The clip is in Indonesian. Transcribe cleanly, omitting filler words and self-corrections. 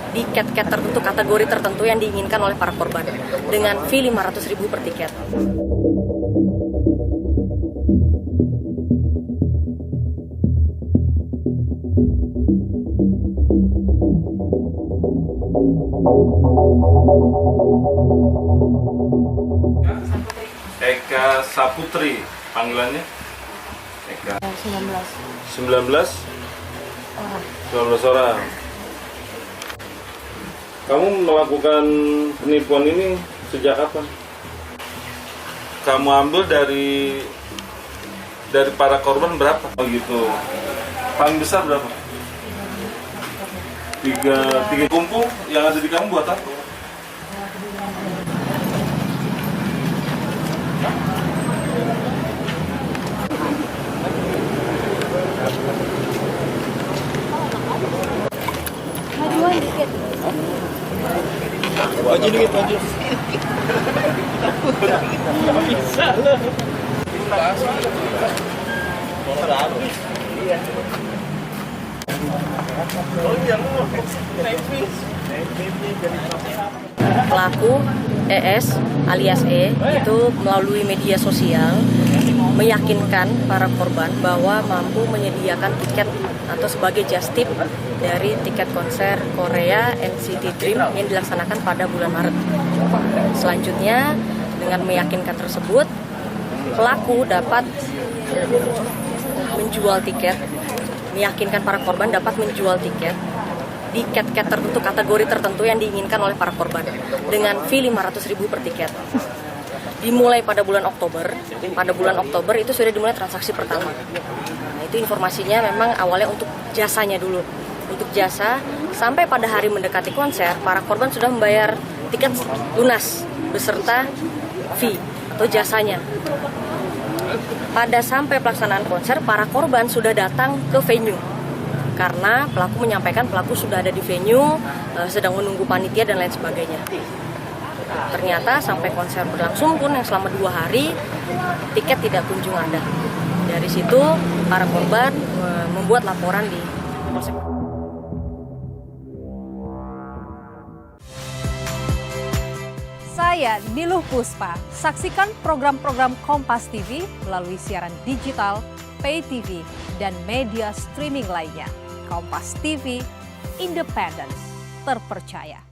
di cat-cat tertentu, kategori tertentu yang diinginkan oleh para korban dengan fee 500.000 per tiket. Eka Saputri, panggilannya? Eka. 19 orang. Kamu melakukan penipuan ini sejak kapan? Kamu ambil dari para korban berapa? Oh gitu. Paling besar berapa? Tiga kumpul yang ada di kamu buat apa? Maju dikit, maju. Bisa loh. Pelaku ES alias E itu melalui media sosial meyakinkan para korban bahwa mampu menyediakan tiket atau sebagai just tip dari tiket konser Korea NCT Dream yang dilaksanakan pada bulan Maret. Selanjutnya, dengan meyakinkan tersebut, pelaku dapat menjual tiket, meyakinkan para korban dapat menjual tiket di cat-cat tertentu, kategori tertentu yang diinginkan oleh para korban dengan fee 500.000 per tiket. Dimulai pada bulan Oktober itu sudah dimulai transaksi pertama. Nah, itu informasinya memang awalnya untuk jasanya dulu. Untuk jasa, sampai pada hari mendekati konser, para korban sudah membayar tiket lunas beserta fee atau jasanya. Pada sampai pelaksanaan konser, para korban sudah datang ke venue. Karena pelaku menyampaikan pelaku sudah ada di venue, sedang menunggu panitia dan lain sebagainya. Ternyata sampai konser berlangsung pun yang selama 2 hari, tiket tidak kunjung ada. Dari situ para korban membuat laporan di Polsek. Saya Niluh Puspa. Saksikan program-program Kompas TV melalui siaran digital, pay TV, dan media streaming lainnya. Kompas TV, independen, terpercaya.